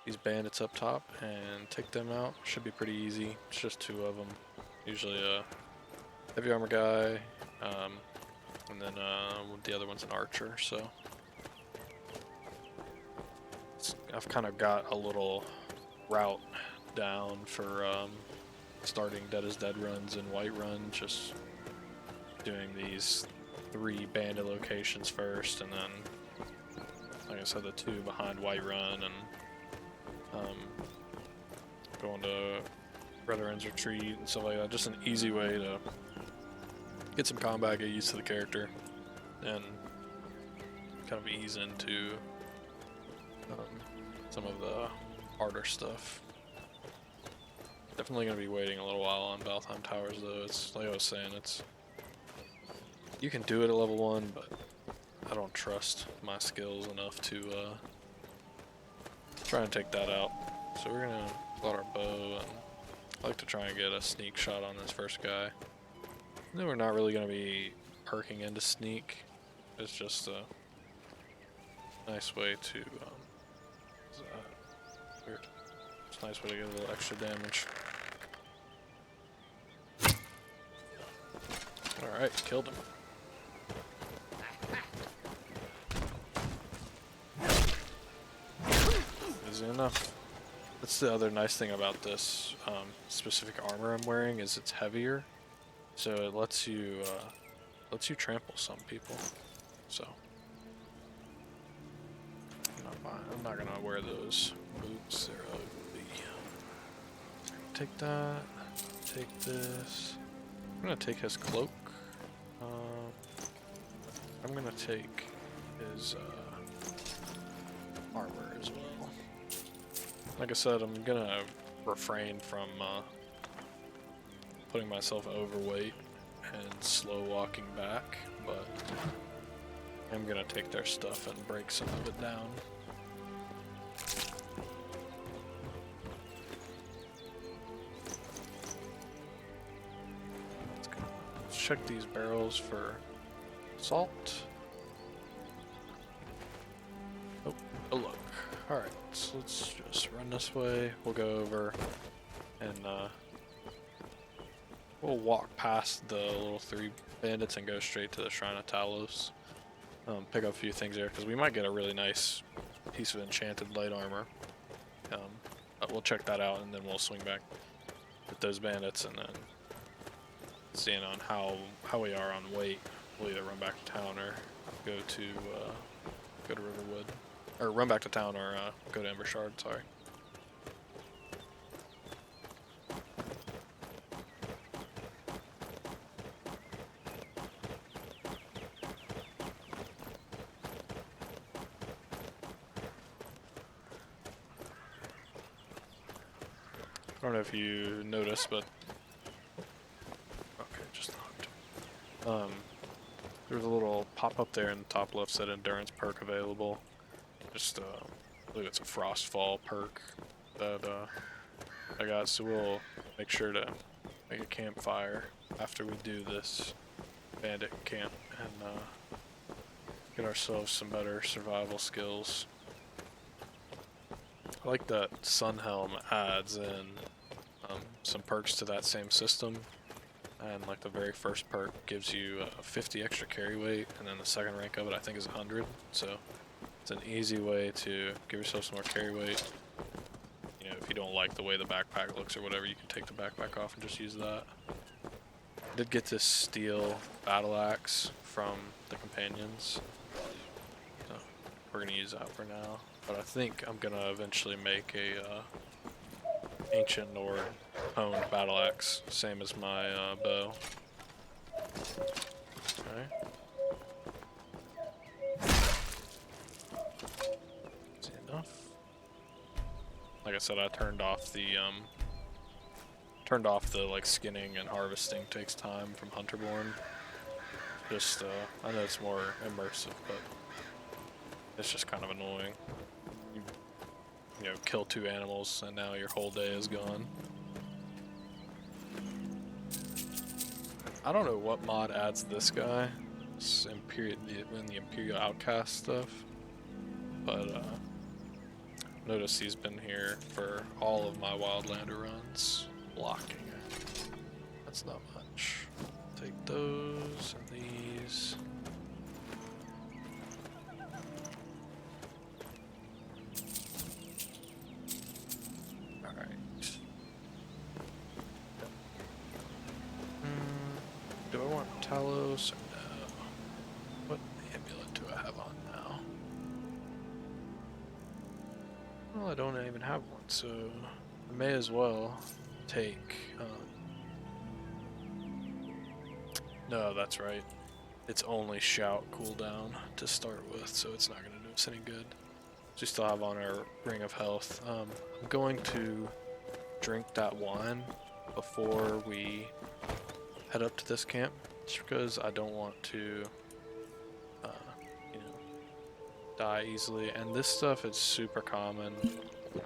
these bandits up top and take them out. Should be pretty easy. It's just 2 of them. Usually a heavy armor guy, and then the other one's an archer. So I've kind of got a little route down for starting Dead is Dead runs and Whiterun, just doing these 3 bandit locations first, and then, like I said, the 2 behind Whiterun, and going to Red Orange Retreat and stuff like that. Just an easy way to get some combat, get used to the character, and kind of ease into some of the harder stuff. Definitely going to be waiting a little while on Valtheim Towers, though. It's like I was saying, you can do it at level 1, but I don't trust my skills enough to try and take that out. So we're gonna pull out our bow, and I like to try and get a sneak shot on this first guy. Then we're not really gonna be perking into sneak. It's just a nice way to weird. It's a nice way to get a little extra damage. All right, killed him. Easy enough. That's the other nice thing about this specific armor I'm wearing, is it's heavier, so it lets you trample some people. So I'm not gonna wear those boots. They're ugly. Take that. Take this. I'm gonna take his cloak. I'm gonna take his armor as well. Like I said, I'm gonna refrain from putting myself overweight and slow walking back, but I'm gonna take their stuff and break some of it down. Let's check these barrels for salt. Oh, look. Alright, so let's just run this way. We'll go over and we'll walk past the little 3 bandits and go straight to the Shrine of Talos. Pick up a few things there, because we might get a really nice piece of enchanted light armor. But we'll check that out, and then we'll swing back with those bandits, and then seeing on how we are on weight, we'll either run back to town or go to Riverwood. Or run back to town or go to Embershard, sorry. I don't know if you noticed, but okay, just locked. There's a little pop-up there in the top left, said endurance perk available. Just I believe it's a frostfall perk that I got, so we'll make sure to make a campfire after we do this bandit camp and get ourselves some better survival skills. I like that Sunhelm adds in some perks to that same system, and like the very first perk gives you 50 extra carry weight, and then the second rank of it I think is 100, so it's an easy way to give yourself some more carry weight. You know, if you don't like the way the backpack looks or whatever, you can take the backpack off and just use that. I did get this steel battle axe from the companions, so we're gonna use that for now. But I think I'm gonna eventually make a ancient or honed battle axe, same as my bow. Okay. Easy enough. Like I said, I turned off the like skinning and harvesting takes time from Hunterborn. Just I know it's more immersive, but it's just kind of annoying. You know, kill 2 animals and now your whole day is gone. I don't know what mod adds this guy. It's in the Imperial Outcast stuff. But Notice he's been here for all of my Wildlander runs, blocking it. That's not much. Take those and these. Alright. Do I want Talos or no? What amulet do I have on now? Well, I don't even have one, so I may as well take. No, that's right. It's only shout cooldown to start with, so it's not going to do us any good. We still have on our ring of health. I'm going to drink that wine before we head up to this camp, just because I don't want to, you know, die easily. And this stuff is super common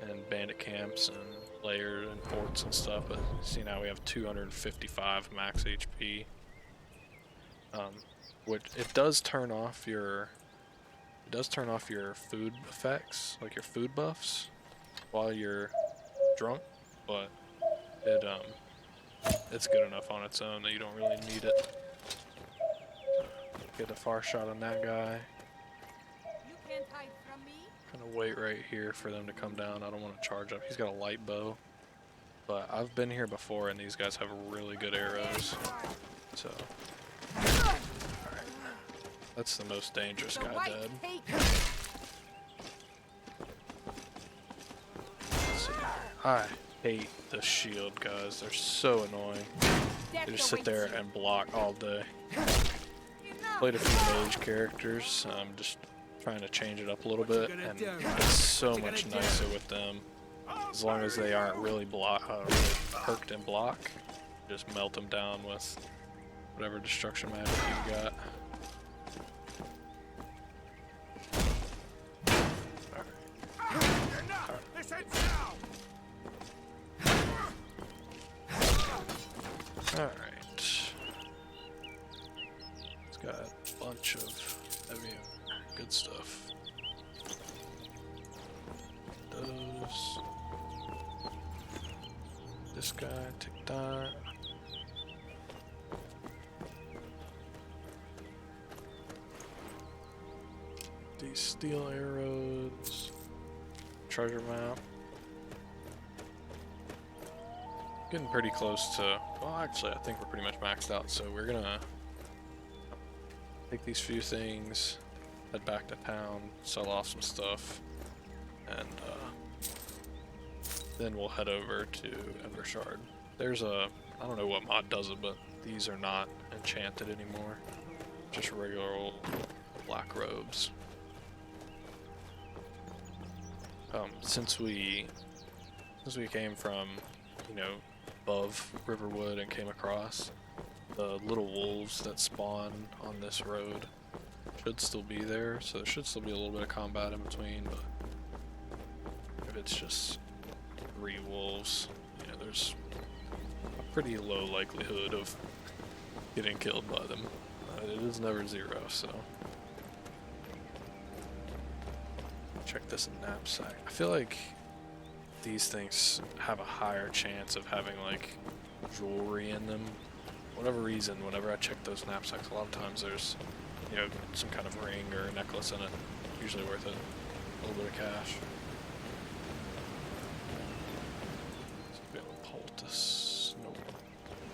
in bandit camps and layers and forts and stuff. But see, now we have 255 max HP. Which it does turn off your food effects, like your food buffs, while you're drunk, but it's good enough on its own that you don't really need it. Get a far shot on that guy. You can't hide from me. Kind of wait right here for them to come down. I don't want to charge up. He's got a light bow, but I've been here before, and these guys have really good arrows. So. That's the most dangerous guy dead. Let's see. I hate the shield guys. They're so annoying. They just sit there and block all day. Played a few mage characters. I'm just trying to change it up a little bit, and it's so much nicer with them. As long as they aren't really really perked in block, just melt them down with whatever destruction magic you got. Alright. It's got a bunch of heavy, good stuff. Those. This guy, take that. These steel arrows. Treasure map. Getting pretty close to, well, actually I think we're pretty much maxed out, so we're gonna take these few things, head back to town, sell off some stuff, and then we'll head over to Embershard. There's a, I don't know what mod does it, but these are not enchanted anymore, just regular old black robes. Since we came from, you know, above Riverwood and came across, the little wolves that spawn on this road should still be there, so there should still be a little bit of combat in between, but if it's just 3 wolves, you know, there's a pretty low likelihood of getting killed by them. It is never 0, so. Check this knapsack. I feel like these things have a higher chance of having like jewelry in them. Whatever reason, whenever I check those knapsacks, a lot of times there's, you know, some kind of ring or a necklace in it. Usually worth it. A little bit of cash. So be able to poultice. Nope.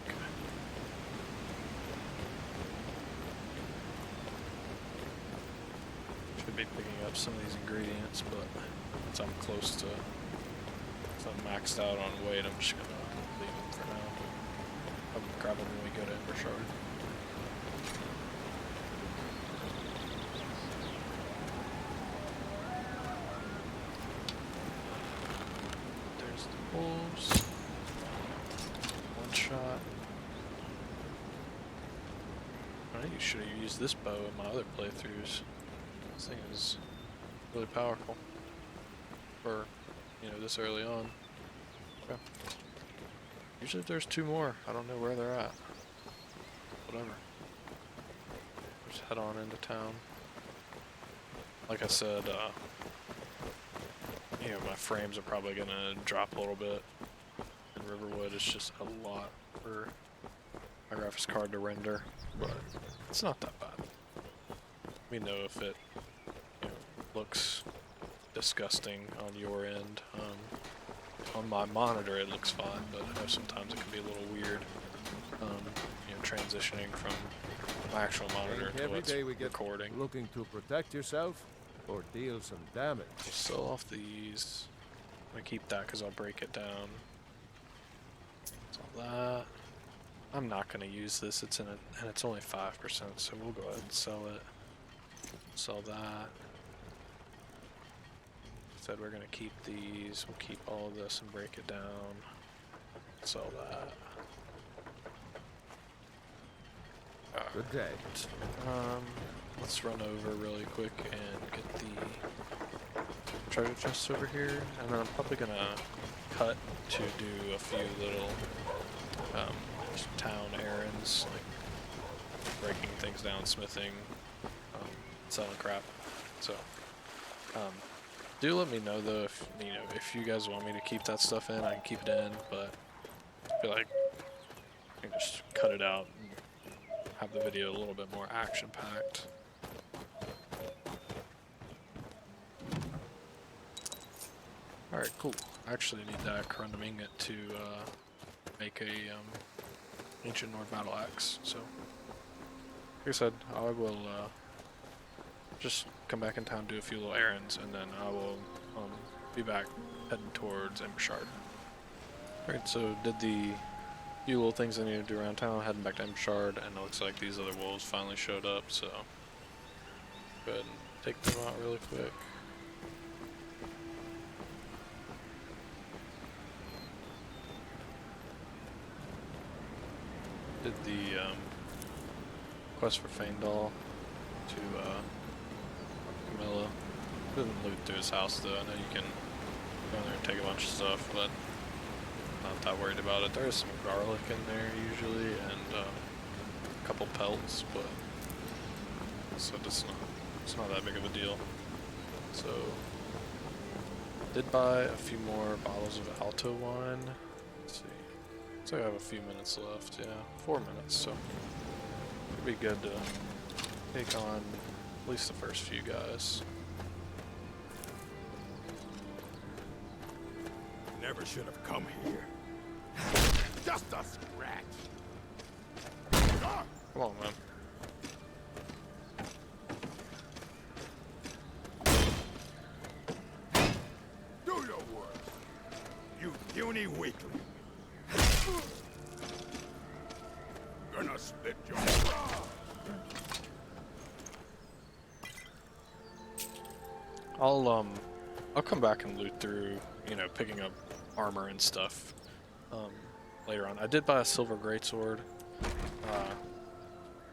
Okay. Should be picking up some of these ingredients, but since I'm close to, if I'm maxed out on weight, I'm just gonna leave them for now. I'll grab them when we go to Embershard. There's the wolves. One shot. I think you should have used this bow in my other playthroughs. This thing is really powerful for, you know, this early on. Okay. Usually if there's 2 more, I don't know where they're at. Whatever. Just head on into town. Like I said, you you know, my frames are probably gonna drop a little bit. And Riverwood is just a lot for my graphics card to render, but it's not that bad. Let me know if it, you know, looks disgusting on your end. On my monitor it looks fine, but I know sometimes it can be a little weird, you know, transitioning from my actual monitor to Every what's day we get recording. looking to protect yourself or deal some damage. I'll sell off these. I'm gonna keep that because I'll break it down. Sell that. I'm not gonna use this. It's in it, and it's only 5%, so we'll go ahead and sell it. Sell that. Said we're gonna keep these. We'll keep all of this and break it down. Sell that. Good day. Let's run over really quick and get the treasure chests over here, and then I'm probably gonna cut to do a few little town errands, like breaking things down, smithing, selling crap. So, do let me know though if if you guys want me to keep that stuff in, I can keep it in, but I feel like I can just cut it out and have the video a little bit more action-packed. Alright, cool. I actually need that Corundum ingot to make a ancient Nord battle axe, so like I said, I will just come back in town, do a few little errands, and then I will be back heading towards Embershard. Alright, so did the few little things I need to do around town, heading back to Embershard, and it looks like these other wolves finally showed up, so go ahead and take them out really quick. Did the quest for Faendal to Camilla. Didn't loot through his house though. I know you can go in there and take a bunch of stuff, but not that worried about it. There is some garlic in there usually, and a couple pelts, but so it's not that big of a deal. So did buy a few more bottles of Alto wine. Let's see. Looks like I have a few minutes left. Yeah, 4 minutes. So it'd be good to take on at least the first few guys. Never should have come here. Just a scratch. Come on, man. Do your work, you puny weakling. Gonna split your jaw. I'll come back and loot through, picking up armor and stuff later on. I did buy a silver greatsword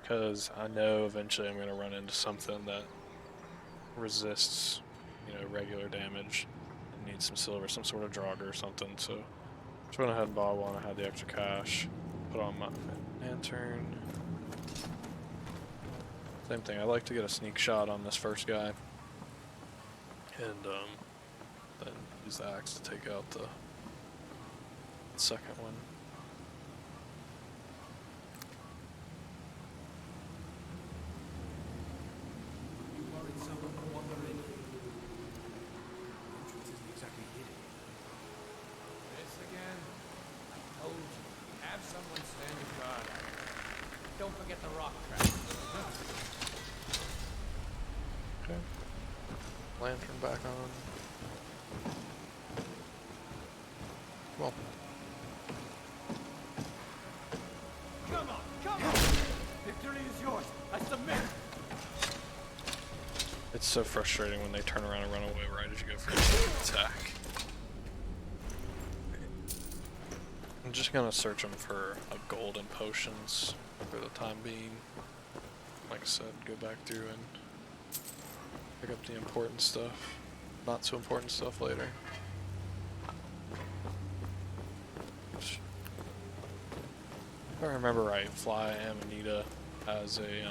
because I know eventually I'm going to run into something that resists, regular damage and needs some silver, some sort of drogger or something. So just went ahead and bought one. I had the extra cash. Put on my lantern. Same thing. I like to get a sneak shot on this first guy, and then use the axe to take out the second one. Don't forget the rock trap. Okay. Lantern back on. Well. Come on! Victory is yours. I submit. It's so frustrating when they turn around and run away right as you go for an attack. I'm just gonna search them for gold and potions for the time being. Like I said, go back through and pick up the important stuff. Not so important stuff later. If I remember right, Fly Amanita has a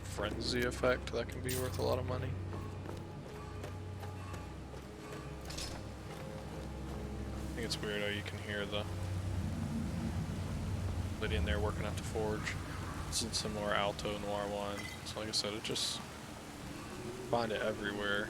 frenzy effect that can be worth a lot of money. think it's weird how you can hear the lady in there working at the forge. This is some more Alto Noir wine. So like I said, it just find it everywhere.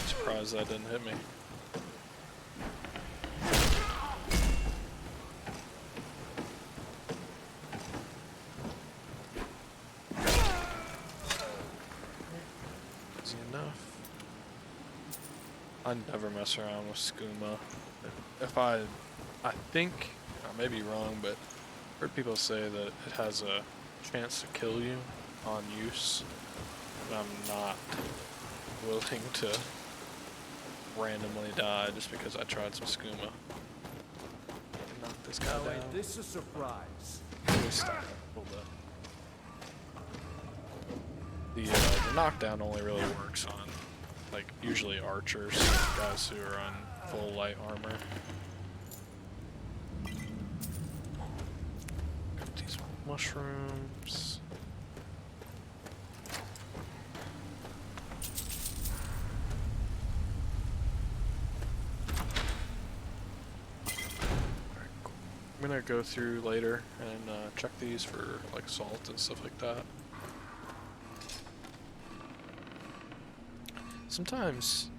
Surprised that didn't hit me. Easy enough. I never mess around with skooma. If I think, I may be wrong, but I've heard people say that it has a chance to kill you on use, and I'm not willing to randomly die just because I tried some skooma. Knock this guy down. Ain't this a surprise? Really stop it a little bit. The knockdown only really works on, like, usually archers, guys who are on full light armor. Got these mushrooms. I'm gonna go through later and check these for like salt and stuff like that. Sometimes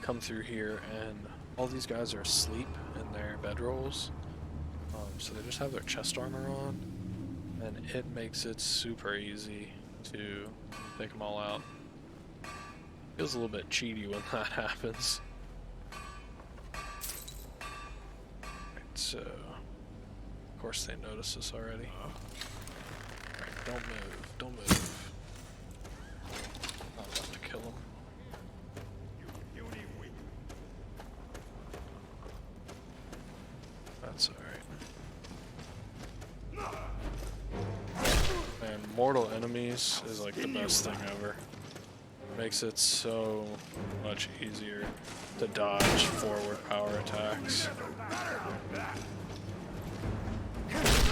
come through here and all these guys are asleep in their bedrolls, so they just have their chest armor on, and it makes it super easy to take them all out. Feels a little bit cheaty when that happens. Right, so of course they notice us already. Right, don't move, don't move. Not enough to kill them. That's alright. Man, mortal enemies is like the best thing ever. Makes it so much easier to dodge forward power attacks.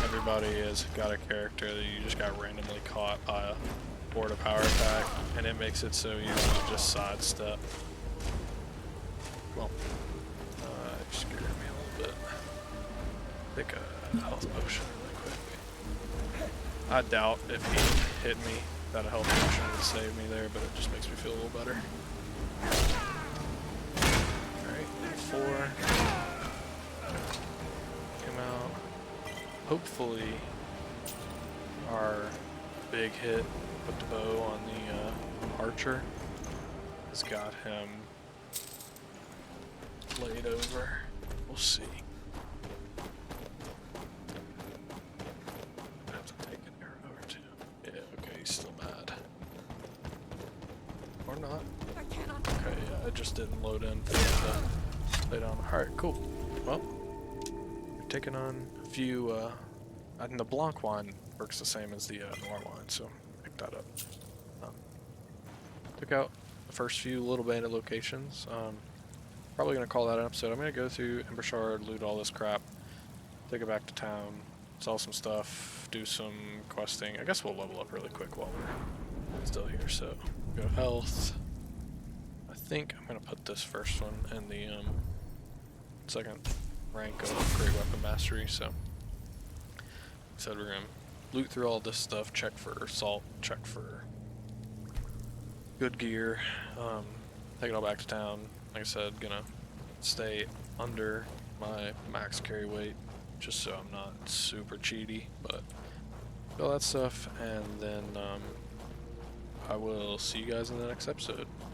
Everybody has got a character that you just got randomly caught by a forward power attack, and it makes it so easy to just sidestep. Well, it scared me a little bit. Take a health potion really quick. I doubt if he hit me that a health potion would save me there, but it just makes me feel a little better. Alright, 4. Came out. Hopefully our big hit with the bow on the archer has got him laid over. We'll see. I have to take an arrow or two. Yeah, okay, he's still mad. Or not. Okay, yeah, it just didn't load in for him to lay down. Alright, cool. Well, we're taking on a few, I think the Blanc wine works the same as the Noir wine, so pick that up. Took out the first few little bandit locations. Probably gonna call that an episode. I'm gonna go through Ember Shard, loot all this crap, take it back to town, sell some stuff, do some questing. I guess we'll level up really quick while we're still here. So, go health. I think I'm gonna put this first one in the second rank of Great Weapon Mastery. So, said we're gonna loot through all this stuff, check for salt, check for good gear, take it all back to town. Like I said, gonna stay under my max carry weight just so I'm not super cheaty, but all that stuff, and then I will see you guys in the next episode.